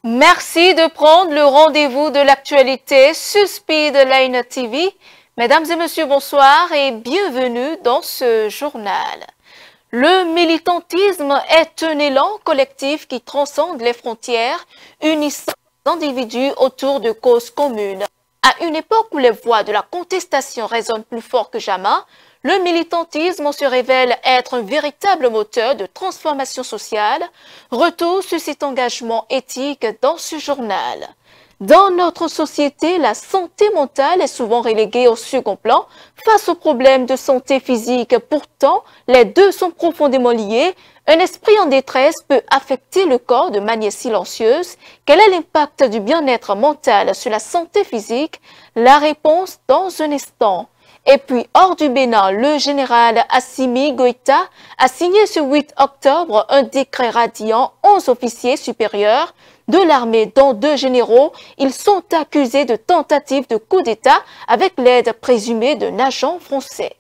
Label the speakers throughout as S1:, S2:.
S1: Merci de prendre le rendez-vous de l'actualité sur Speedline TV. Mesdames et messieurs, bonsoir et bienvenue dans ce journal. Le militantisme est un élan collectif qui transcende les frontières, unissant les individus autour de causes communes. À une époque où les voix de la contestation résonnent plus fort que jamais, le militantisme se révèle être un véritable moteur de transformation sociale. Retour sur cet engagement éthique dans ce journal. Dans notre société, la santé mentale est souvent reléguée au second plan face aux problèmes de santé physique. Pourtant, les deux sont profondément liés. Un esprit en détresse peut affecter le corps de manière silencieuse. Quel est l'impact du bien-être mental sur la santé physique? La réponse dans un instant. Et puis, hors du Bénin, le général Assimi Goïta a signé ce 8 octobre un décret radiant 11 officiers supérieurs de l'armée, dont 2 généraux. Ils sont accusés de tentative de coup d'État avec l'aide présumée d'un agent français.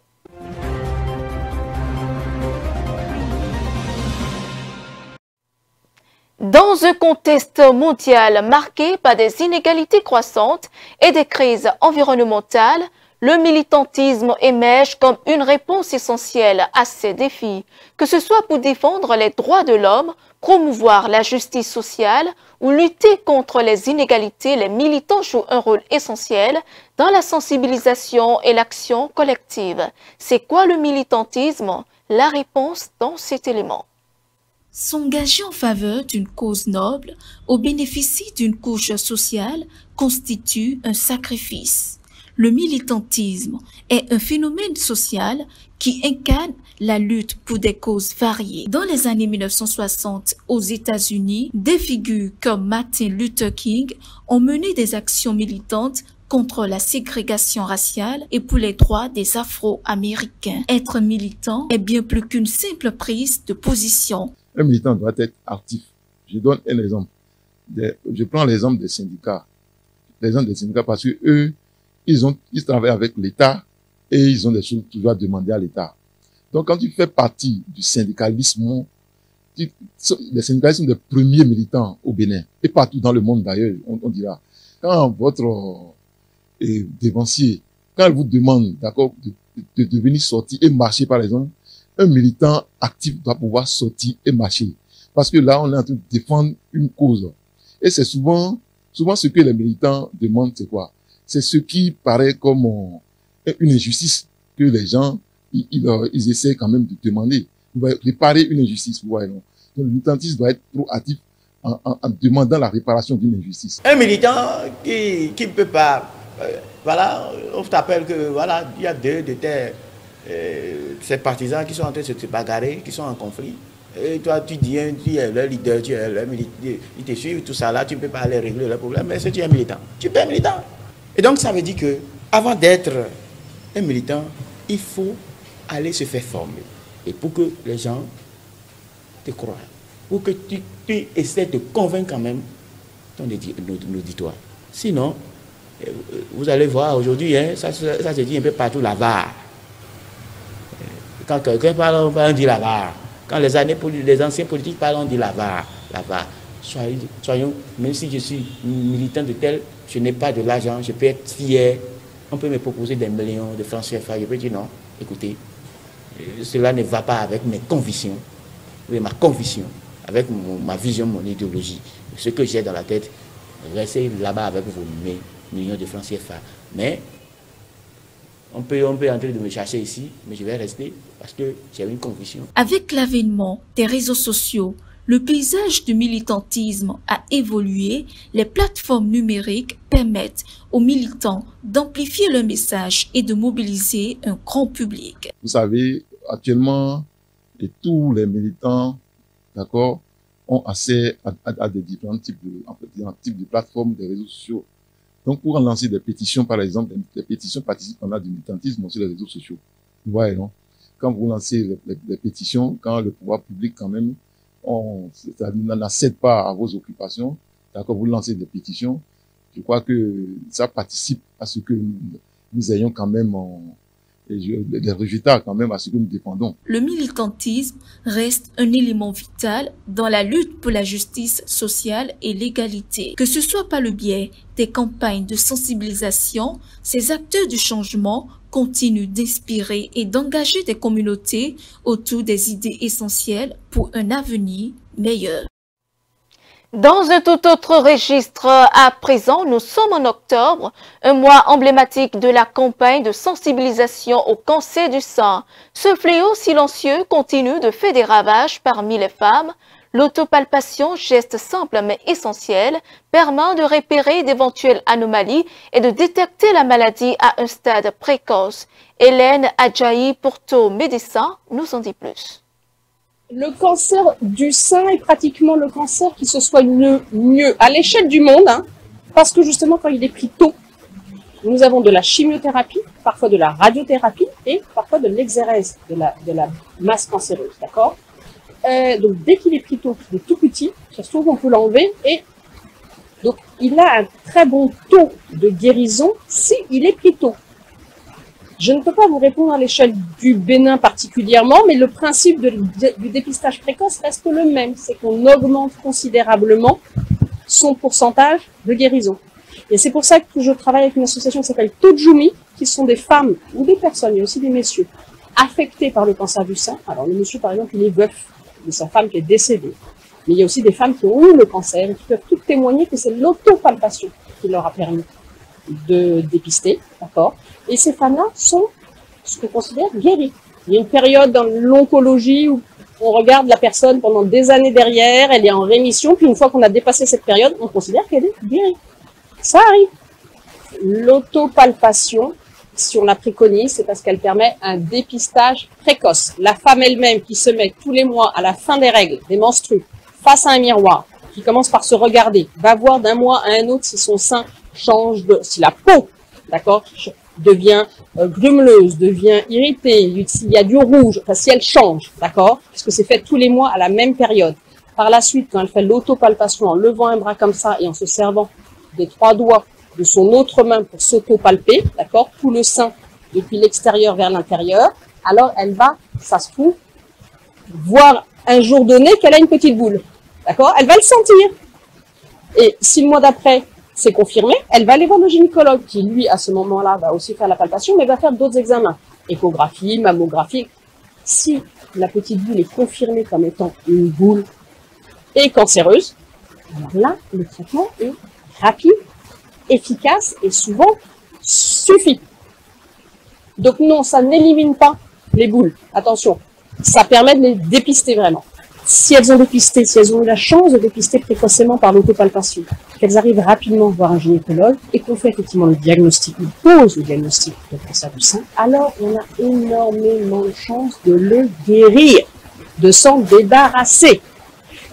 S1: Dans un contexte mondial marqué par des inégalités croissantes et des crises environnementales, le militantisme émerge comme une réponse essentielle à ces défis, que ce soit pour défendre les droits de l'homme, promouvoir la justice sociale ou lutter contre les inégalités. Les militants jouent un rôle essentiel dans la sensibilisation et l'action collective. C'est quoi le militantisme? La réponse dans cet élément.
S2: S'engager en faveur d'une cause noble au bénéfice d'une couche sociale constitue un sacrifice. Le militantisme est un phénomène social qui incarne la lutte pour des causes variées. Dans les années 1960, aux États-Unis, des figures comme Martin Luther King ont mené des actions militantes contre la ségrégation raciale et pour les droits des Afro-Américains. Être militant est bien plus qu'une simple prise de position.
S3: Un militant doit être actif. Je donne un exemple. Je prends l'exemple des syndicats. L'exemple des syndicats parce que eux, ils travaillent avec l'État et ils ont des choses qu'ils doivent demander à l'État. Donc, quand tu fais partie du syndicalisme, les syndicalistes sont les premiers militants au Bénin et partout dans le monde d'ailleurs, on dira. Quand votre dévancier, quand elle vous demande, d'accord, de venir sortir et marcher, par exemple, un militant actif doit pouvoir sortir et marcher. Parce que là, on est en train de défendre une cause. Et c'est souvent ce que les militants demandent, c'est quoi? C'est ce qui paraît comme une injustice que les gens, ils essaient quand même de demander. Vous voyez, réparer une injustice, vous voyez, non? Donc, le militantisme doit être proactif en demandant la réparation d'une injustice.
S4: Un militant qui ne peut pas, voilà, on t'appelle que, voilà, il y a ces partisans qui sont en train de se bagarrer, qui sont en conflit. Et toi, tu es le leader, tu es le militant, ils te suivent, tout ça là, tu ne peux pas aller régler le problème, mais si tu es militant, tu peux être militant. Et donc, ça veut dire que, avant d'être un militant, il faut aller se faire former. Et pour que les gens te croient, pour que tu essaies de convaincre quand même ton auditoire. Sinon, vous allez voir aujourd'hui, hein, ça se dit un peu partout, la VAR. Quand quelqu'un parle, on dit la VAR. Quand les anciens politiques parlent, on dit la VAR. La VAR. Soyons, même si je suis militant de tel, je n'ai pas de l'argent, je peux être fier. On peut me proposer des millions de francs CFA. Je peux dire non, écoutez, cela ne va pas avec mes convictions, avec ma conviction, avec ma vision, mon idéologie. Ce que j'ai dans la tête, restez là-bas avec vos millions de francs CFA. Mais on peut entrer de me chercher ici, mais je vais rester parce que j'ai une conviction.
S2: Avec l'avènement des réseaux sociaux, le paysage du militantisme a évolué. Les plateformes numériques permettent aux militants d'amplifier leur message et de mobiliser un grand public.
S3: Vous savez, actuellement, tous les militants, d'accord, ont accès à des différents types de plateformes, des réseaux sociaux. Donc, pour lancer des pétitions, par exemple, les pétitions participent à du militantisme sur les réseaux sociaux. Vous voyez, non? Quand vous lancez les pétitions, quand le pouvoir public, quand même, n'accède pas à vos occupations, d'accord, vous lancez des pétitions, je crois que ça participe à ce que nous ayons quand même des résultats quand même à ce que nous défendons.
S2: Le militantisme reste un élément vital dans la lutte pour la justice sociale et l'égalité. Que ce soit par le biais des campagnes de sensibilisation, ces acteurs du changement continuent d'inspirer et d'engager des communautés autour des idées essentielles pour un avenir meilleur.
S1: Dans un tout autre registre, à présent, nous sommes en octobre, un mois emblématique de la campagne de sensibilisation au cancer du sein. Ce fléau silencieux continue de faire des ravages parmi les femmes. L'autopalpation, geste simple mais essentiel, permet de repérer d'éventuelles anomalies et de détecter la maladie à un stade précoce. Hélène Adjaï, Porto médecin, nous en dit plus.
S5: Le cancer du sein est pratiquement le cancer qui se soigne le mieux à l'échelle du monde, parce que justement quand il est pris tôt, nous avons de la chimiothérapie, parfois de la radiothérapie et parfois de l'exérèse de la masse cancéreuse, d'accord. Donc dès qu'il est pris tôt, qu'il est tout petit, ça se trouve on peut l'enlever et donc il a un très bon taux de guérison s'il est pris tôt. Je ne peux pas vous répondre à l'échelle du Bénin particulièrement, mais le principe du dépistage précoce reste le même. C'est qu'on augmente considérablement son pourcentage de guérison. Et c'est pour ça que je travaille avec une association qui s'appelle Tojumi, qui sont des femmes ou des personnes, il y a aussi des messieurs, affectés par le cancer du sein. Alors le monsieur, par exemple, il est veuf de sa femme qui est décédée. Mais il y a aussi des femmes qui ont eu le cancer et qui peuvent toutes témoigner que c'est l'autopalpation qui leur a permis de dépister, d'accord. Et ces femmes-là sont ce qu'on considère guéries. Il y a une période dans l'oncologie où on regarde la personne pendant des années derrière, elle est en rémission, puis une fois qu'on a dépassé cette période, on considère qu'elle est guérie. Ça arrive. L'autopalpation, si on la préconise, c'est parce qu'elle permet un dépistage précoce. La femme elle-même qui se met tous les mois à la fin des règles, des menstrues, face à un miroir, qui commence par se regarder, va voir d'un mois à un autre si son sein change si la peau, d'accord, devient grumeleuse, devient irritée, s'il y a du rouge, enfin si elle change, d'accord, puisque c'est fait tous les mois à la même période. Par la suite, quand elle fait l'autopalpation en levant un bras comme ça et en se servant des 3 doigts de son autre main pour s'autopalper, d'accord, tout le sein depuis l'extérieur vers l'intérieur, alors elle va, ça se trouve, voir un jour donné qu'elle a une petite boule, d'accord, elle va le sentir. Et si le mois d'après, c'est confirmé, elle va aller voir le gynécologue qui, lui, à ce moment-là, va aussi faire la palpation, mais va faire d'autres examens. Échographie, mammographie. Si la petite boule est confirmée comme étant une boule et cancéreuse, alors là, le traitement est rapide, efficace et souvent suffit. Donc non, ça n'élimine pas les boules. Attention, ça permet de les dépister vraiment. Si elles ont dépisté, si elles ont eu la chance de dépister précocement par l'autopalpation, qu'elles arrivent rapidement voir un gynécologue et qu'on fait effectivement le diagnostic, on pose le diagnostic de cancer du sein, alors on a énormément de chances de le guérir, de s'en débarrasser.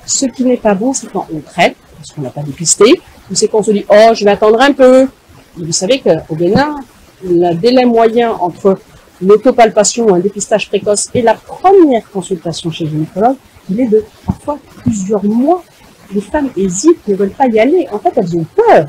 S5: Ce qui n'est pas bon, c'est quand on traite, parce qu'on n'a pas dépisté, ou c'est qu'on se dit « Oh, je vais attendre un peu ». Vous savez qu'au Bénin, le délai moyen entre l'autopalpation ou un dépistage précoce et la première consultation chez le gynécologue, il est de parfois plusieurs mois. Les femmes hésitent, ne veulent pas y aller. En fait, elles ont peur.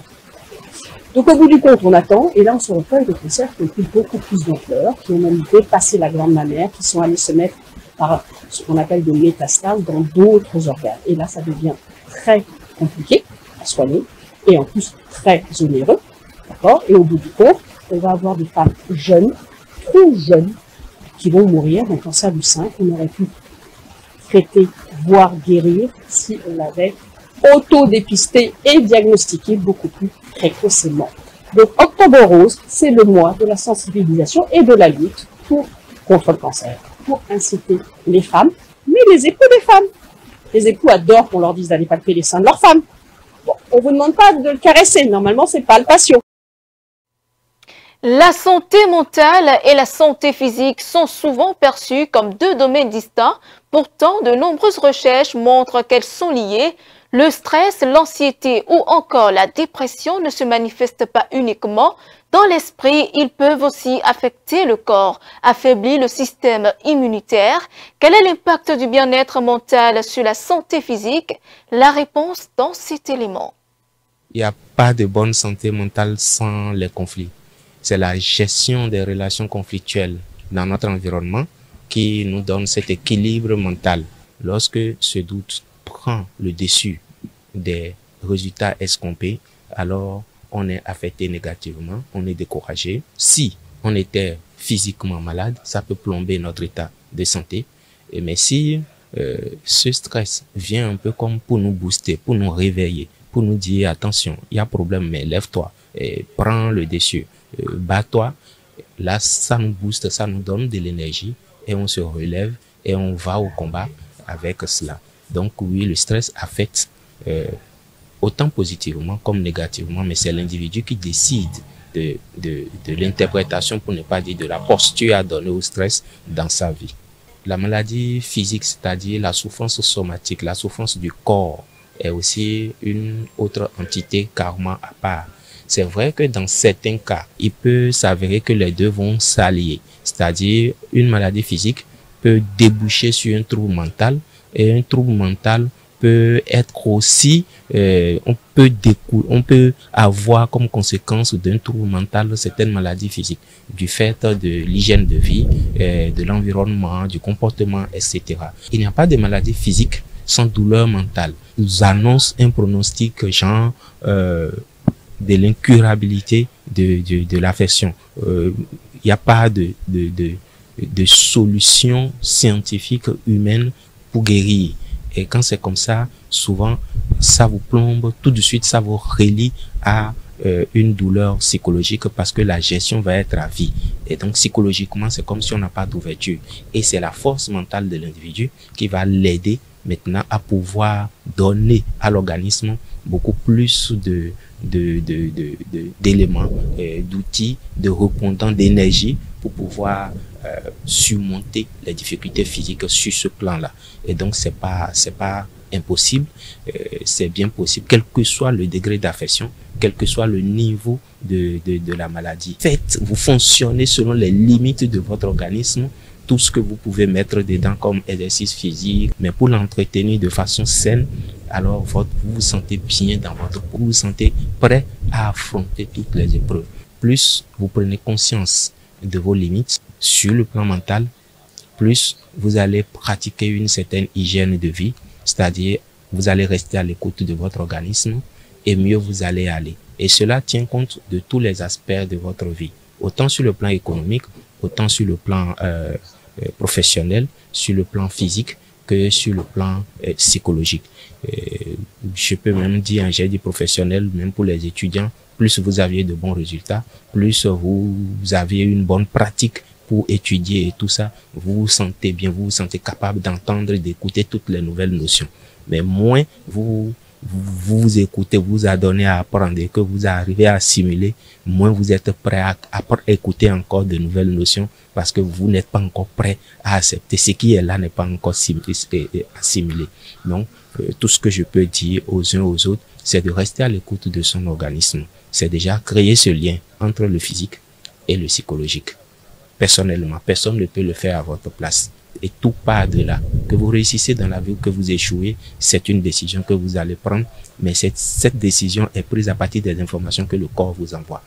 S5: Donc, au bout du compte, on attend. Et là, on se recueille de cancers qui ont pris beaucoup plus d'ampleur, qui ont même dépassé la glande mammaire, qui sont allés se mettre par ce qu'on appelle des métastases dans d'autres organes. Et là, ça devient très compliqué à soigner et en plus très onéreux. D'accord ? Et au bout du compte, on va avoir des femmes jeunes, trop jeunes, qui vont mourir d'un cancer du sein qu'on aurait pu traiter, voire guérir, si on l'avait auto-dépisté et diagnostiqué beaucoup plus précocement. Donc, Octobre Rose, c'est le mois de la sensibilisation et de la lutte contre le cancer, pour inciter les femmes, mais les époux des femmes. Les époux adorent qu'on leur dise d'aller palper les seins de leur femme. Bon, on vous demande pas de le caresser, normalement c'est palpation.
S1: La santé mentale et la santé physique sont souvent perçues comme 2 domaines distincts. Pourtant, de nombreuses recherches montrent qu'elles sont liées. Le stress, l'anxiété ou encore la dépression ne se manifestent pas uniquement dans l'esprit, ils peuvent aussi affecter le corps, affaiblir le système immunitaire. Quel est l'impact du bien-être mental sur la santé physique? La réponse dans cet élément.
S6: Il n'y a pas de bonne santé mentale sans les conflits. C'est la gestion des relations conflictuelles dans notre environnement qui nous donne cet équilibre mental. Lorsque ce doute prend le dessus des résultats escomptés, alors on est affecté négativement, on est découragé. Si on était physiquement malade, ça peut plomber notre état de santé. Mais si ce stress vient un peu comme pour nous booster, pour nous réveiller, pour nous dire attention, il y a problème, mais lève-toi, prends le dessus, bats-toi. Là, ça nous booste, ça nous donne de l'énergie et on se relève et on va au combat avec cela. Donc oui, le stress affecte autant positivement comme négativement, mais c'est l'individu qui décide de l'interprétation, pour ne pas dire de la posture à donner au stress dans sa vie. La maladie physique, c'est-à-dire la souffrance somatique, la souffrance du corps, est aussi une autre entité carrément à part. C'est vrai que dans certains cas, il peut s'avérer que les deux vont s'allier, c'est-à-dire une maladie physique peut déboucher sur un trouble mental et un trouble mental peut être aussi, on peut avoir comme conséquence d'un trouble mental certaines maladies physiques du fait de l'hygiène de vie, de l'environnement, du comportement, etc. Il n'y a pas de maladie physique sans douleur mentale. Nous annonce un pronostic genre de l'incurabilité de l'affection. Il n'y a pas de solution scientifique humaine pour guérir. Et quand c'est comme ça, souvent, ça vous plombe, tout de suite, ça vous relie à une douleur psychologique parce que la gestion va être à vie. Et donc, psychologiquement, c'est comme si on n'a pas d'ouverture. Et c'est la force mentale de l'individu qui va l'aider maintenant à pouvoir donner à l'organisme beaucoup plus d'éléments, d'outils, de répondants, d'énergie pour pouvoir surmonter les difficultés physiques sur ce plan-là. Et donc, c'est pas impossible, c'est bien possible, quel que soit le degré d'affection, quel que soit le niveau de la maladie. Faites, vous fonctionnez selon les limites de votre organisme, tout ce que vous pouvez mettre dedans comme exercice physique, mais pour l'entretenir de façon saine, alors vous vous sentez bien dans votre peau, vous vous sentez prêt à affronter toutes les épreuves. Plus vous prenez conscience de vos limites sur le plan mental, plus vous allez pratiquer une certaine hygiène de vie, c'est-à-dire vous allez rester à l'écoute de votre organisme et mieux vous allez aller. Et cela tient compte de tous les aspects de votre vie, autant sur le plan économique, autant sur le plan professionnel, sur le plan physique que sur le plan psychologique. Je peux même dire, j'ai dit professionnel, même pour les étudiants, plus vous aviez de bons résultats, plus vous avez une bonne pratique pour étudier et tout ça, vous vous sentez bien, vous vous sentez capable d'entendre et d'écouter toutes les nouvelles notions. Mais moins vous écoutez, vous adonnez à apprendre et que vous arrivez à assimiler, moins vous êtes prêt à écouter encore de nouvelles notions parce que vous n'êtes pas encore prêt à accepter. Ce qui est là n'est pas encore assimilé. Donc, tout ce que je peux dire aux uns aux autres, c'est de rester à l'écoute de son organisme. C'est déjà créer ce lien entre le physique et le psychologique. Personnellement, personne ne peut le faire à votre place. Et tout part de là. Que vous réussissez dans la vie ou que vous échouez, c'est une décision que vous allez prendre. Mais cette décision est prise à partir des informations que le corps vous envoie.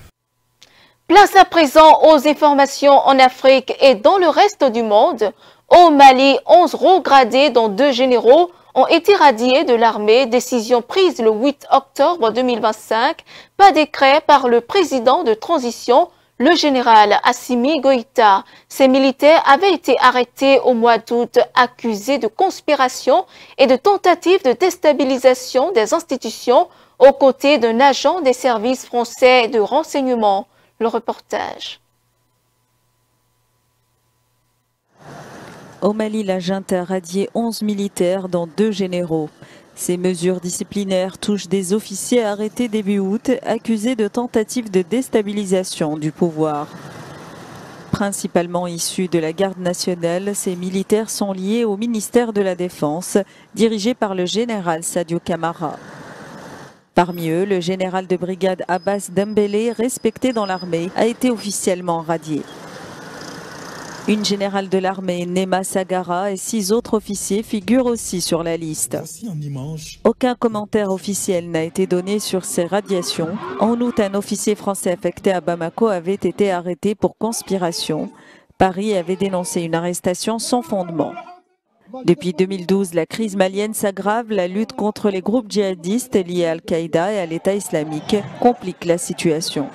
S1: Place à présent aux informations en Afrique et dans le reste du monde. Au Mali, 11 rangs gradés dont 2 généraux ont été radiés de l'armée, décision prise le 8 octobre 2025 par décret par le président de transition, le général Assimi Goïta. Ces militaires avaient été arrêtés au mois d'août, accusés de conspiration et de tentative de déstabilisation des institutions aux côtés d'un agent des services français de renseignement. Le reportage.
S7: Au Mali, la junte a radié 11 militaires, dont 2 généraux. Ces mesures disciplinaires touchent des officiers arrêtés début août, accusés de tentatives de déstabilisation du pouvoir. Principalement issus de la garde nationale, ces militaires sont liés au ministère de la Défense, dirigé par le général Sadio Camara. Parmi eux, le général de brigade Abbas Dembélé, respecté dans l'armée, a été officiellement radié. Une générale de l'armée, Nema Sagara, et 6 autres officiers figurent aussi sur la liste. Aucun commentaire officiel n'a été donné sur ces radiations. En août, un officier français affecté à Bamako avait été arrêté pour conspiration. Paris avait dénoncé une arrestation sans fondement. Depuis 2012, la crise malienne s'aggrave. La lutte contre les groupes djihadistes liés à Al-Qaïda et à l'État islamique complique la situation.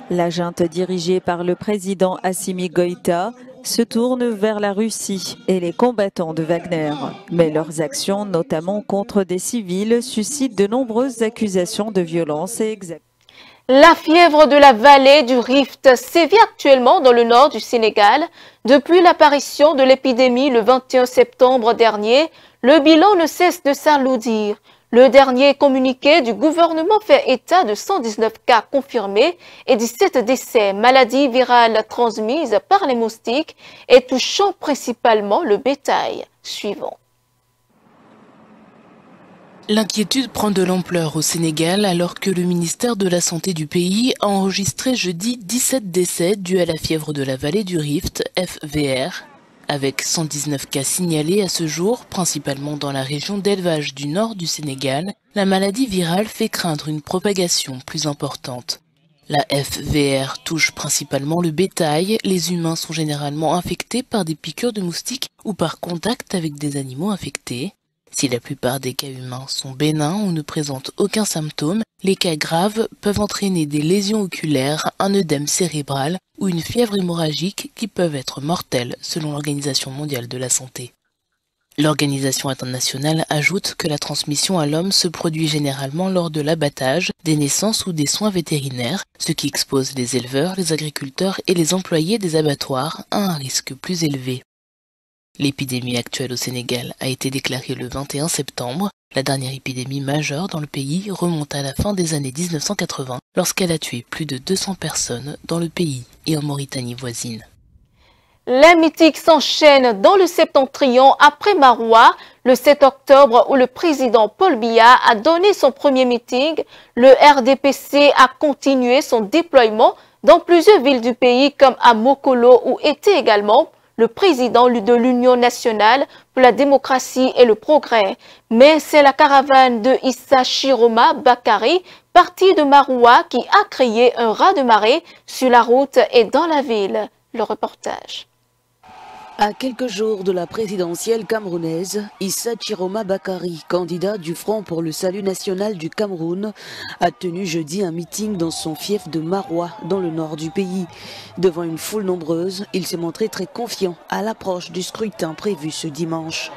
S7: La junte dirigée par le président Assimi Goïta se tourne vers la Russie et les combattants de Wagner. Mais leurs actions, notamment contre des civils, suscitent de nombreuses accusations de violence et exactions.
S1: La fièvre de la vallée du Rift sévit actuellement dans le nord du Sénégal. Depuis l'apparition de l'épidémie le 21 septembre dernier, le bilan ne cesse de s'alourdir. Le dernier communiqué du gouvernement fait état de 119 cas confirmés et 17 décès, maladies virales transmises par les moustiques et touchant principalement le bétail. Suivant.
S8: L'inquiétude prend de l'ampleur au Sénégal alors que le ministère de la Santé du pays a enregistré jeudi 17 décès dus à la fièvre de la vallée du Rift, FVR, avec 119 cas signalés à ce jour, principalement dans la région d'élevage du nord du Sénégal. La maladie virale fait craindre une propagation plus importante. La FVR touche principalement le bétail. Les humains sont généralement infectés par des piqûres de moustiques ou par contact avec des animaux infectés. Si la plupart des cas humains sont bénins ou ne présentent aucun symptôme, les cas graves peuvent entraîner des lésions oculaires, un œdème cérébral ou une fièvre hémorragique qui peuvent être mortelles selon l'Organisation mondiale de la santé. L'Organisation internationale ajoute que la transmission à l'homme se produit généralement lors de l'abattage, des naissances ou des soins vétérinaires, ce qui expose les éleveurs, les agriculteurs et les employés des abattoirs à un risque plus élevé. L'épidémie actuelle au Sénégal a été déclarée le 21 septembre. La dernière épidémie majeure dans le pays remonte à la fin des années 1980 lorsqu'elle a tué plus de 200 personnes dans le pays et en Mauritanie voisine.
S1: Les meetings s'enchaînent dans le septentrion après Maroua. Le 7 octobre où le président Paul Biya a donné son premier meeting, le RDPC a continué son déploiement dans plusieurs villes du pays comme à Mokolo où était également le président de l'Union nationale pour la démocratie et le progrès. Mais c'est la caravane de Issa Chiroma Bakari, partie de Maroua, qui a créé un raz-de-marée sur la route et dans la ville. Le reportage.
S9: À quelques jours de la présidentielle camerounaise, Issa Chiroma Bakari, candidat du Front pour le salut national du Cameroun, a tenu jeudi un meeting dans son fief de Maroua, dans le nord du pays. Devant une foule nombreuse, il s'est montré très confiant à l'approche du scrutin prévu ce dimanche.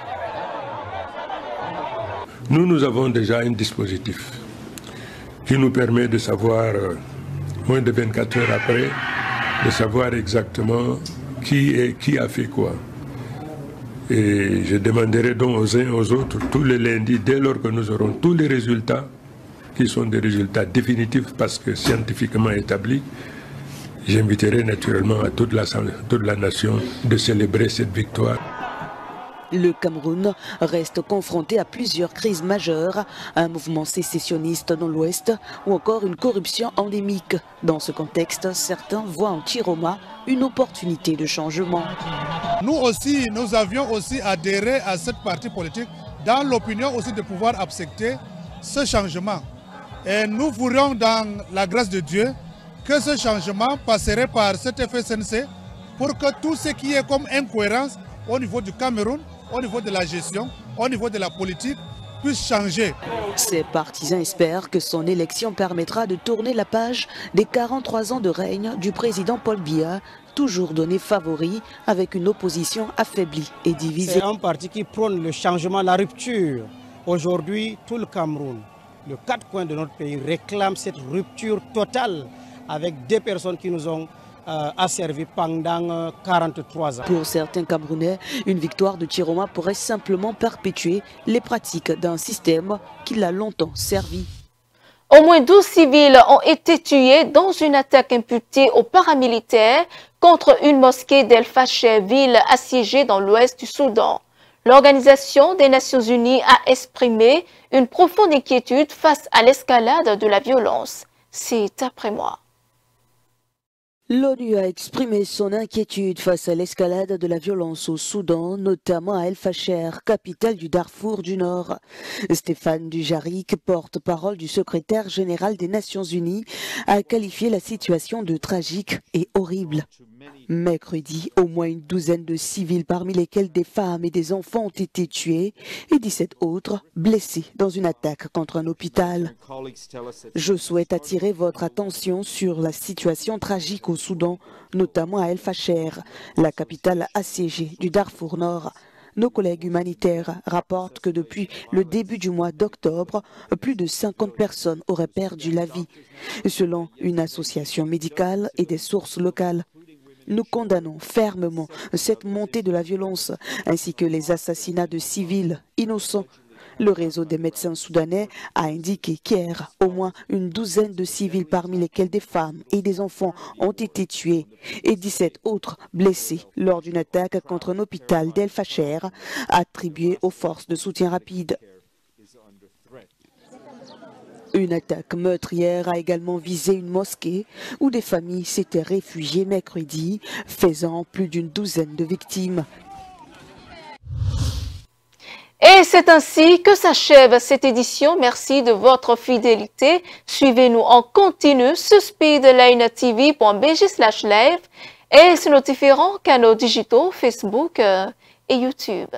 S10: Nous avons déjà un dispositif qui nous permet de savoir, moins de 24 heures après, de savoir exactement qui a fait quoi. Et je demanderai donc aux uns et aux autres, tous les lundis, dès lors que nous aurons tous les résultats, qui sont des résultats définitifs parce que scientifiquement établis, j'inviterai naturellement à toute la nation de célébrer cette victoire.
S9: Le Cameroun reste confronté à plusieurs crises majeures, un mouvement sécessionniste dans l'Ouest ou encore une corruption endémique. Dans ce contexte, certains voient en Chiroma une opportunité de changement.
S11: Nous aussi, nous avions aussi adhéré à cette partie politique dans l'opinion aussi de pouvoir accepter ce changement. Et nous voulons dans la grâce de Dieu que ce changement passerait par cette FSNC pour que tout ce qui est comme incohérence au niveau du Cameroun, au niveau de la gestion, au niveau de la politique, puisse changer.
S9: Ses partisans espèrent que son élection permettra de tourner la page des 43 ans de règne du président Paul Biya, toujours donné favori avec une opposition affaiblie et divisée.
S12: C'est un parti qui prône le changement, la rupture. Aujourd'hui, tout le Cameroun, les 4 coins de notre pays réclament cette rupture totale avec des personnes qui nous ont asservi pendant 43 ans.
S9: Pour certains Camerounais, une victoire de Chiroma pourrait simplement perpétuer les pratiques d'un système qui l'a longtemps servi.
S1: Au moins 12 civils ont été tués dans une attaque imputée aux paramilitaires contre une mosquée d'El Fasher, ville assiégée dans l'ouest du Soudan. L'Organisation des Nations Unies a exprimé une profonde inquiétude face à l'escalade de la violence. C'est après moi.
S9: L'ONU a exprimé son inquiétude face à l'escalade de la violence au Soudan, notamment à El Fasher, capitale du Darfour du Nord. Stéphane Dujarric, porte-parole du secrétaire général des Nations Unies, a qualifié la situation de tragique et horrible. Mercredi, au moins une douzaine de civils, parmi lesquels des femmes et des enfants, ont été tués et 17 autres blessés dans une attaque contre un hôpital. Je souhaite attirer votre attention sur la situation tragique au Soudan, notamment à El Fasher, la capitale assiégée du Darfour Nord. Nos collègues humanitaires rapportent que depuis le début du mois d'octobre, plus de 50 personnes auraient perdu la vie, selon une association médicale et des sources locales. Nous condamnons fermement cette montée de la violence ainsi que les assassinats de civils innocents. Le réseau des médecins soudanais a indiqué qu'hier, au moins une douzaine de civils, parmi lesquels des femmes et des enfants, ont été tués et 17 autres blessés lors d'une attaque contre un hôpital d'El Fasher attribué aux forces de soutien rapide. Une attaque meurtrière a également visé une mosquée où des familles s'étaient réfugiées mercredi, faisant plus d'une douzaine de victimes.
S1: Et c'est ainsi que s'achève cette édition. Merci de votre fidélité. Suivez-nous en continu sur speedlinetv.bg/live et sur nos différents canaux digitaux Facebook et YouTube.